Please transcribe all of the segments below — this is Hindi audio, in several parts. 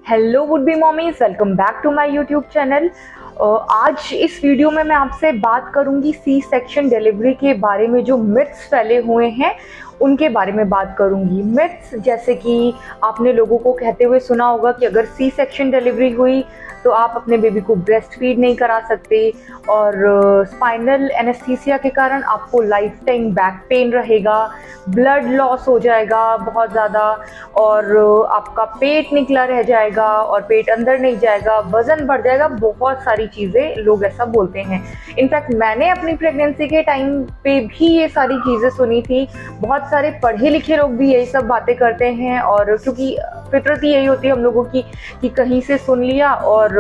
Hello would be mommies, welcome back to my YouTube channel. आज इस वीडियो में मैं आपसे बात करूंगी सी सेक्शन डिलीवरी के बारे में। जो मिथ्स फैले हुए हैं उनके बारे में बात करूंगी। मिथ्स जैसे कि आपने लोगों को कहते हुए सुना होगा कि अगर सी सेक्शन डिलीवरी हुई तो आप अपने बेबी को ब्रेस्ट फीड नहीं करा सकते, और स्पाइनल एनेस्थीसिया के कारण आपको लाइफ टाइम बैक पेन रहेगा, ब्लड लॉस हो जाएगा बहुत ज़्यादा, और आपका पेट निकला रह जाएगा और पेट अंदर नहीं जाएगा, वज़न बढ़ जाएगा। बहुत सारी चीज़ें लोग ऐसा बोलते हैं। इनफैक्ट मैंने अपनी प्रेगनेंसी के टाइम पे भी ये सारी चीज़ें सुनी थी। बहुत सारे पढ़े लिखे लोग भी यही सब बातें करते हैं, और क्योंकि फितरत ही यही होती है हम लोगों की कि कहीं से सुन लिया और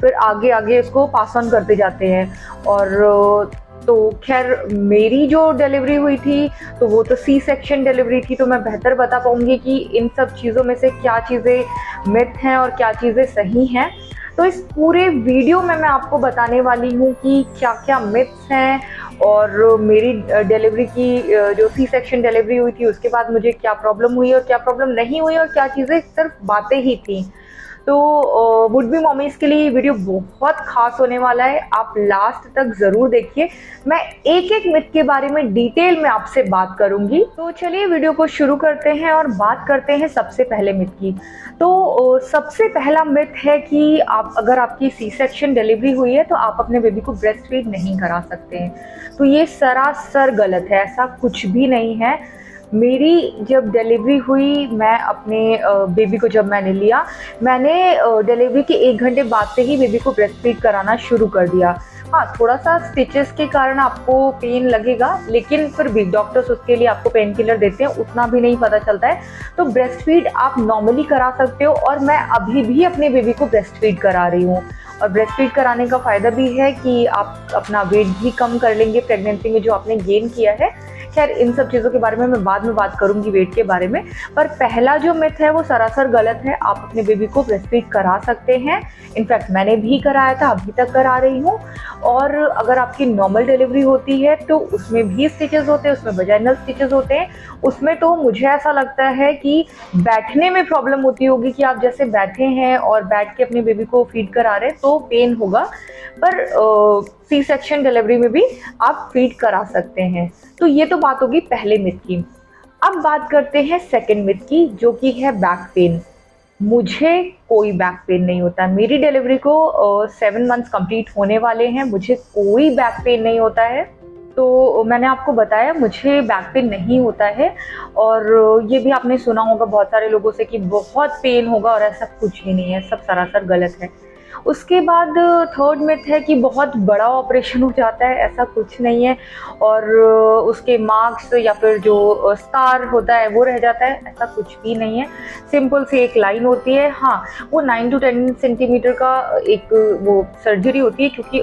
फिर आगे आगे इसको पास ऑन करते जाते हैं। और तो खैर मेरी जो डिलीवरी हुई थी तो वो तो सी सेक्शन डिलीवरी थी, तो मैं बेहतर बता पाऊंगी कि इन सब चीज़ों में से क्या चीज़ें मिथ हैं और क्या चीज़ें सही हैं। तो इस पूरे वीडियो में मैं आपको बताने वाली हूँ कि क्या क्या मिथ्स हैं, और मेरी डिलीवरी की जो सी सेक्शन डिलीवरी हुई थी उसके बाद मुझे क्या प्रॉब्लम हुई और क्या प्रॉब्लम नहीं हुई, और क्या चीज़ें सिर्फ बातें ही थी। तो वुड बी मॉमीज के लिए ये वीडियो बहुत खास होने वाला है, आप लास्ट तक ज़रूर देखिए। मैं एक एक मिथ के बारे में डिटेल में आपसे बात करूंगी। तो चलिए वीडियो को शुरू करते हैं और बात करते हैं सबसे पहले मिथ की। तो सबसे पहला मिथ है कि अगर आपकी सी सेक्शन डिलीवरी हुई है तो आप अपने बेबी को ब्रेस्ट फीड नहीं करा सकते हैं। तो ये सरासर गलत है, ऐसा कुछ भी नहीं है। मेरी जब डिलीवरी हुई, मैं अपने बेबी को जब मैंने लिया, मैंने डिलीवरी के 1 घंटे बाद से ही बेबी को ब्रेस्ट फीड कराना शुरू कर दिया। हाँ, थोड़ा सा स्टिचेस के कारण आपको पेन लगेगा, लेकिन फिर भी डॉक्टर्स उसके लिए आपको पेन किलर देते हैं, उतना भी नहीं पता चलता है। तो ब्रेस्ट फीड आप नॉर्मली करा सकते हो, और मैं अभी भी अपने बेबी को ब्रेस्ट फीड करा रही हूँ। और ब्रेस्ट फीड कराने का फ़ायदा भी है कि आप अपना वेट भी कम कर लेंगे प्रेगनेंसी में जो आपने गेन किया है। खैर इन सब चीज़ों के बारे में मैं बाद में बात करूंगी, वेट के बारे में। पर पहला जो मिथ है वो सरासर गलत है। आप अपने बेबी को ब्रेस्ट फीड करा सकते हैं। इनफैक्ट मैंने भी कराया था, अभी तक करा रही हूँ। और अगर आपकी नॉर्मल डिलीवरी होती है तो उसमें भी स्टिचेस होते हैं, उसमें वजाइनल स्टिचेस होते हैं। उसमें तो मुझे ऐसा लगता है कि बैठने में प्रॉब्लम होती होगी, कि आप जैसे बैठे हैं और बैठ के अपने बेबी को फीड करा रहे हैं तो पेन होगा। पर सी सेक्शन डिलीवरी में भी आप फीड करा सकते हैं। तो ये तो बात होगी पहले मिथ की। अब बात करते हैं सेकंड मिथ की, जो कि है बैक पेन। मुझे कोई बैक पेन नहीं होता। मेरी डिलीवरी को 7 मंथ्स कंप्लीट होने वाले हैं, मुझे कोई बैक पेन नहीं होता है। तो मैंने आपको बताया मुझे बैक पेन नहीं होता है। और ये भी आपने सुना होगा बहुत सारे लोगों से कि बहुत पेन होगा, और ऐसा कुछ ही नहीं है, सब सरासर गलत है। उसके बाद थर्ड मिथ है कि बहुत बड़ा ऑपरेशन हो जाता है, ऐसा कुछ नहीं है। और उसके मार्क्स या फिर जो स्कार होता है वो रह जाता है, ऐसा कुछ भी नहीं है। सिंपल सी एक लाइन होती है। हाँ, वो 9 to 10 सेंटीमीटर का एक वो सर्जरी होती है, क्योंकि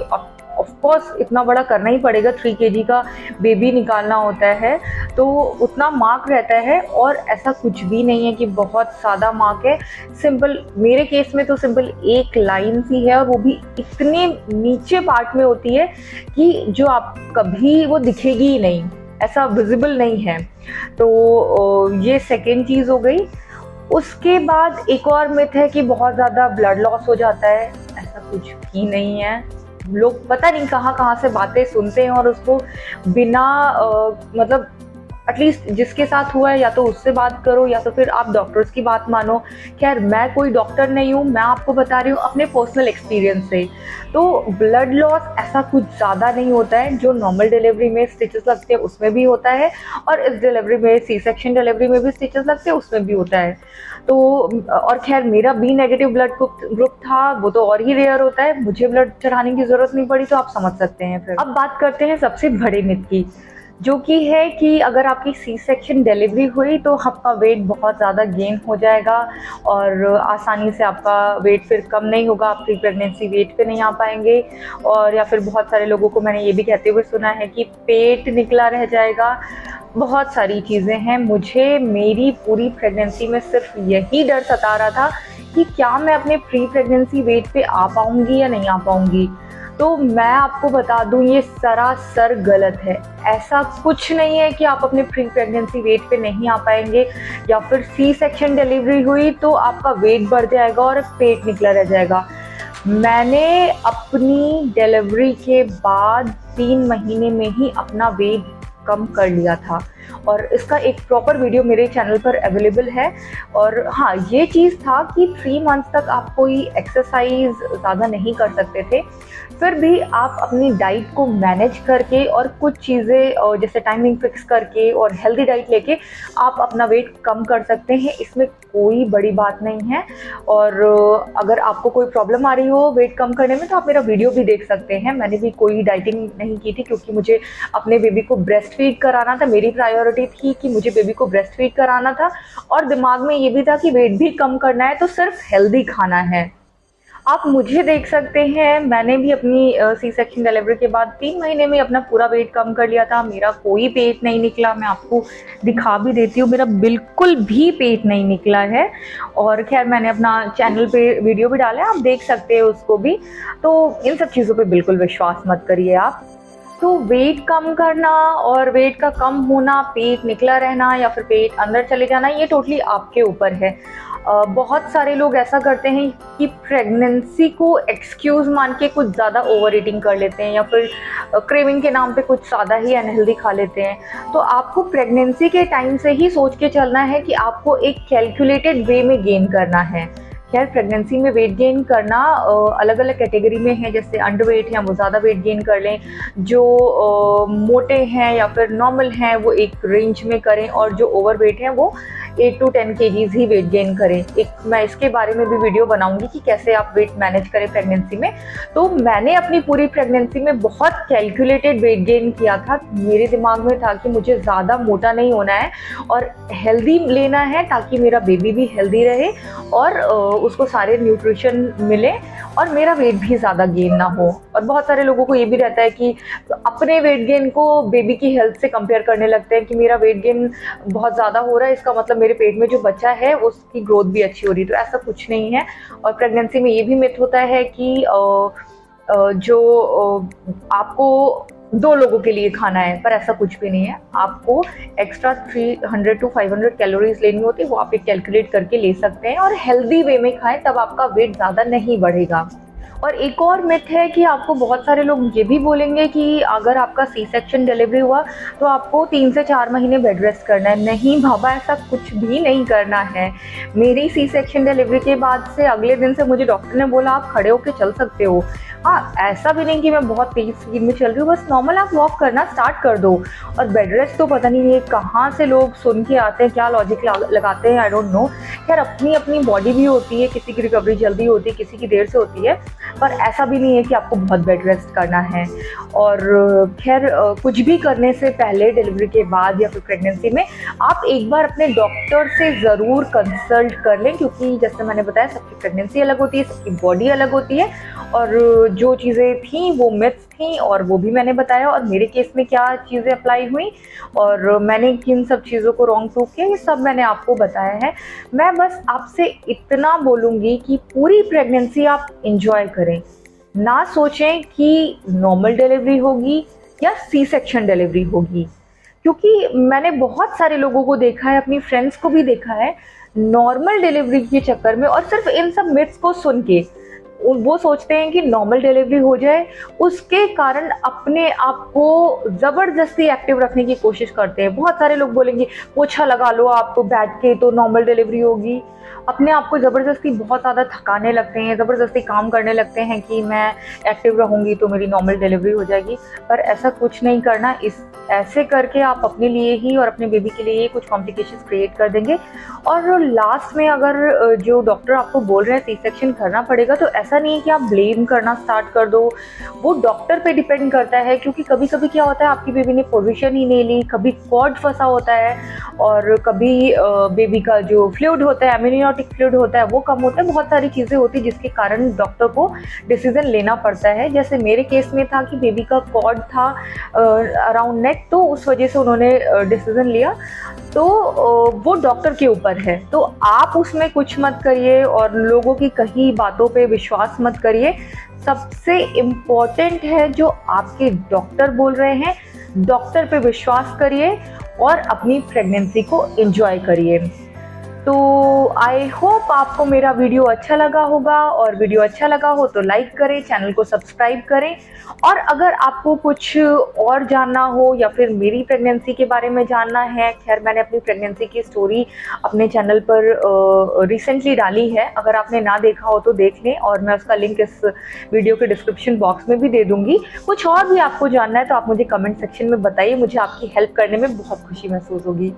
ऑफ कोर्स इतना बड़ा करना ही पड़ेगा, 3 kg का बेबी निकालना होता है, तो उतना मार्क रहता है। और ऐसा कुछ भी नहीं है कि बहुत सादा मार्क है। सिंपल, मेरे केस में तो सिंपल एक लाइन सी है, और वो भी इतने नीचे पार्ट में होती है कि जो आप कभी वो दिखेगी ही नहीं, ऐसा विजिबल नहीं है। तो ये सेकेंड चीज़ हो गई। उसके बाद एक और मिथ है कि बहुत ज़्यादा ब्लड लॉस हो जाता है, ऐसा कुछ भी नहीं है। लोग पता नहीं कहाँ से बातें सुनते हैं और उसको बिना मतलब एटलीस्ट जिसके साथ हुआ है या तो उससे बात करो, या तो फिर आप डॉक्टर्स की बात मानो। खैर मैं कोई डॉक्टर नहीं हूँ, मैं आपको बता रही हूँ अपने पर्सनल एक्सपीरियंस से। तो ब्लड लॉस ऐसा कुछ ज़्यादा नहीं होता है। जो नॉर्मल डिलीवरी में स्टिचेस लगते हैं उसमें भी होता है, और इस डिलीवरी में सी सेक्शन डिलीवरी में भी स्टिचेस लगते हैं उसमें भी होता है। तो और खैर मेरा बी नेगेटिव ब्लड ग्रुप था, वो तो और ही रेयर होता है, मुझे ब्लड चढ़ाने की ज़रूरत नहीं पड़ी, तो आप समझ सकते हैं। फिर अब बात करते हैं सबसे बड़े मिथ की, जो कि है कि अगर आपकी सी सेक्शन डिलीवरी हुई तो आपका वेट बहुत ज़्यादा गेन हो जाएगा, और आसानी से आपका वेट फिर कम नहीं होगा, आप प्री प्रेगनेंसी वेट पे नहीं आ पाएंगे। और या फिर बहुत सारे लोगों को मैंने ये भी कहते हुए सुना है कि पेट निकला रह जाएगा। बहुत सारी चीज़ें हैं। मुझे मेरी पूरी प्रेगनेंसी में सिर्फ यही डर सता रहा था कि क्या मैं अपने प्री प्रेगनेंसी वेट पे आ पाऊँगी या नहीं आ पाऊँगी। तो मैं आपको बता दूं ये सरासर गलत है। ऐसा कुछ नहीं है कि आप अपने प्री प्रेगनेंसी वेट पे नहीं आ पाएंगे या फिर सी सेक्शन डिलीवरी हुई तो आपका वेट बढ़ जाएगा और पेट निकला रह जाएगा। मैंने अपनी डिलीवरी के बाद 3 महीने में ही अपना वेट कम कर लिया था और इसका एक प्रॉपर वीडियो मेरे चैनल पर अवेलेबल है। और हाँ, ये चीज़ था कि 3 मंथ्स तक आप कोई एक्सरसाइज ज़्यादा नहीं कर सकते थे, फिर भी आप अपनी डाइट को मैनेज करके और कुछ चीज़ें जैसे टाइमिंग फिक्स करके और हेल्दी डाइट लेके आप अपना वेट कम कर सकते हैं। इसमें कोई बड़ी बात नहीं है। और अगर आपको कोई प्रॉब्लम आ रही हो वेट कम करने में तो आप मेरा वीडियो भी देख सकते हैं। मैंने भी कोई डाइटिंग नहीं की थी क्योंकि मुझे अपने बेबी को ब्रेस्ट फीड कराना था। मेरी प्रायोरिटी थी कि मुझे बेबी को ब्रेस्ट फीड कराना था और दिमाग में ये भी था कि वेट भी कम करना है तो सिर्फ हेल्दी खाना है। आप मुझे देख सकते हैं, मैंने भी अपनी सी सेक्शन डिलीवरी के बाद 3 महीने में अपना पूरा वेट कम कर लिया था। मेरा कोई पेट नहीं निकला, मैं आपको दिखा भी देती हूँ, मेरा बिल्कुल भी पेट नहीं निकला है। और खैर मैंने अपना चैनल पे वीडियो भी डाला है, आप देख सकते हैं उसको भी। तो इन सब चीज़ों पे बिल्कुल विश्वास मत करिए आप। तो वेट कम करना और वेट का कम होना, पेट निकला रहना या फिर पेट अंदर चले जाना, ये टोटली आपके ऊपर है। बहुत सारे लोग ऐसा करते हैं कि प्रेगनेंसी को एक्सक्यूज़ मान के कुछ ज़्यादा ओवर ईटिंग कर लेते हैं या फिर क्रेविंग के नाम पे कुछ ज़्यादा ही अनहेल्दी खा लेते हैं। तो आपको प्रेगनेंसी के टाइम से ही सोच के चलना है कि आपको एक कैलकुलेटेड वे में गेन करना है। खैर प्रेगनेंसी में वेट गेन करना अलग अलग कैटेगरी में है, जैसे अंडरवेट हैं वो ज़्यादा वेट गेन कर लें, जो मोटे हैं या फिर नॉर्मल हैं वो एक रेंज में करें, और जो ओवरवेट हैं वो 8 to 10 kgs he weight gain करें। मैं इसके बारे में भी वीडियो बनाऊंगी कि कैसे आप वेट मैनेज करें प्रेगनेंसी में। तो मैंने अपनी पूरी प्रेगनेंसी में बहुत कैलकुलेटेड वेट गेन किया था। मेरे दिमाग में था कि मुझे ज़्यादा मोटा नहीं होना है और हेल्दी लेना है ताकि मेरा बेबी भी हेल्दी रहे और उसको सारे न्यूट्रिशन मिले और मेरा वेट भी ज़्यादा गेन ना हो। और बहुत सारे लोगों को ये भी रहता है कि अपने वेट गेन को बेबी की हेल्थ से कंपेयर करने लगते हैं कि मेरा वेट गेन बहुत ज़्यादा हो रहा है, इसका मतलब मेरे पेट में जो बच्चा है उसकी ग्रोथ भी अच्छी हो रही है। तो ऐसा कुछ नहीं है। और प्रेगनेंसी में ये भी मिथ होता है कि जो आपको 2 लोगों के लिए खाना है, पर ऐसा कुछ भी नहीं है। आपको एक्स्ट्रा 300 to 500 कैलोरीज लेनी होती है, वो आप एक कैलकुलेट करके ले सकते हैं और हेल्दी वे में खाएं, तब आपका वेट ज़्यादा नहीं बढ़ेगा। और एक और मिथ है कि आपको बहुत सारे लोग ये भी बोलेंगे कि अगर आपका सी सेक्शन डिलीवरी हुआ तो आपको 3 से 4 महीने बेड रेस्ट करना है। नहीं बाबा, ऐसा कुछ भी नहीं करना है। मेरी सी सेक्शन डिलीवरी के बाद से अगले दिन से मुझे डॉक्टर ने बोला आप खड़े होकर चल सकते हो। हाँ, ऐसा भी नहीं कि मैं बहुत तेज स्पीड में चल रही हूँ, बस नॉर्मल आप वॉक करना स्टार्ट कर दो। और बेड रेस्ट तो पता नहीं ये कहाँ से लोग सुन के आते हैं, क्या लॉजिक लगाते हैं, आई डोंट नो। खैर अपनी अपनी बॉडी भी होती है, किसी की रिकवरी जल्दी होती है, किसी की देर से होती है, पर ऐसा भी नहीं है कि आपको बहुत बेड रेस्ट करना है। और खैर कुछ भी करने से पहले, डिलीवरी के बाद या फिर प्रेगनेंसी में, आप एक बार अपने डॉक्टर से ज़रूर कंसल्ट कर लें, क्योंकि जैसे मैंने बताया सबकी प्रेगनेंसी अलग होती है, सबकी बॉडी अलग होती है। और जो चीज़ें थी वो मिथ्स थी और वो भी मैंने बताया, और मेरे केस में क्या चीज़ें अप्लाई हुई और मैंने किन सब चीज़ों को रॉन्ग प्रूव किया, ये सब मैंने आपको बताया है। मैं बस आपसे इतना बोलूँगी कि पूरी प्रेगनेंसी आप इंजॉय करें, ना सोचें कि नॉर्मल डिलीवरी होगी या सी सेक्शन डिलीवरी होगी, क्योंकि मैंने बहुत सारे लोगों को देखा है, अपनी फ्रेंड्स को भी देखा है, नॉर्मल डिलीवरी के चक्कर में और सिर्फ इन सब मिथ्स को सुन के वो सोचते हैं कि नॉर्मल डिलीवरी हो जाए, उसके कारण अपने आप को ज़बरदस्ती एक्टिव रखने की कोशिश करते हैं। बहुत सारे लोग बोलेंगे पोछा लगा लो आप बैठ के तो नॉर्मल डिलीवरी होगी, अपने आप को ज़बरदस्ती बहुत ज़्यादा थकाने लगते हैं, ज़बरदस्ती काम करने लगते हैं कि मैं एक्टिव रहूँगी तो मेरी नॉर्मल डिलीवरी हो जाएगी। पर ऐसा कुछ नहीं करना। ऐसे करके आप अपने लिए ही और अपने बेबी के लिए ही कुछ कॉम्प्लिकेशंस क्रिएट कर देंगे। और लास्ट में अगर जो डॉक्टर आपको बोल रहे हैं सी सेक्शन करना पड़ेगा, तो ऐसा नहीं है कि आप ब्लेम करना स्टार्ट कर दो, वो डॉक्टर पे डिपेंड करता है। क्योंकि कभी कभी क्या होता है, आपकी बेबी ने पोजीशन ही नहीं ली, कभी कॉर्ड फंसा होता है और कभी बेबी का जो फ्लूइड होता है, एम्नियोटिक फ्लूइड होता है, वो कम होता है। बहुत सारी चीज़ें होती है जिसके कारण डॉक्टर को डिसीजन लेना पड़ता है। जैसे मेरे केस में था कि बेबी का कॉर्ड था अराउंड नेक, तो उस वजह से उन्होंने डिसीजन लिया। तो वो डॉक्टर के ऊपर है, तो आप उसमें कुछ मत करिए और लोगों की कही बातों पे विश्वास विश्वास मत करिए। सबसे इम्पोर्टेंट है जो आपके डॉक्टर बोल रहे हैं, डॉक्टर पे विश्वास करिए और अपनी प्रेगनेंसी को एंजॉय करिए। तो आई होप आपको मेरा वीडियो अच्छा लगा होगा, और वीडियो अच्छा लगा हो तो लाइक करें, चैनल को सब्सक्राइब करें। और अगर आपको कुछ और जानना हो या फिर मेरी प्रेगनेंसी के बारे में जानना है, खैर मैंने अपनी प्रेगनेंसी की स्टोरी अपने चैनल पर रिसेंटली डाली है, अगर आपने ना देखा हो तो देख लें, और मैं उसका लिंक इस वीडियो के डिस्क्रिप्शन बॉक्स में भी दे दूंगी। कुछ और भी आपको जानना है तो आप मुझे कमेंट सेक्शन में बताइए, मुझे आपकी हेल्प करने में बहुत खुशी महसूस होगी।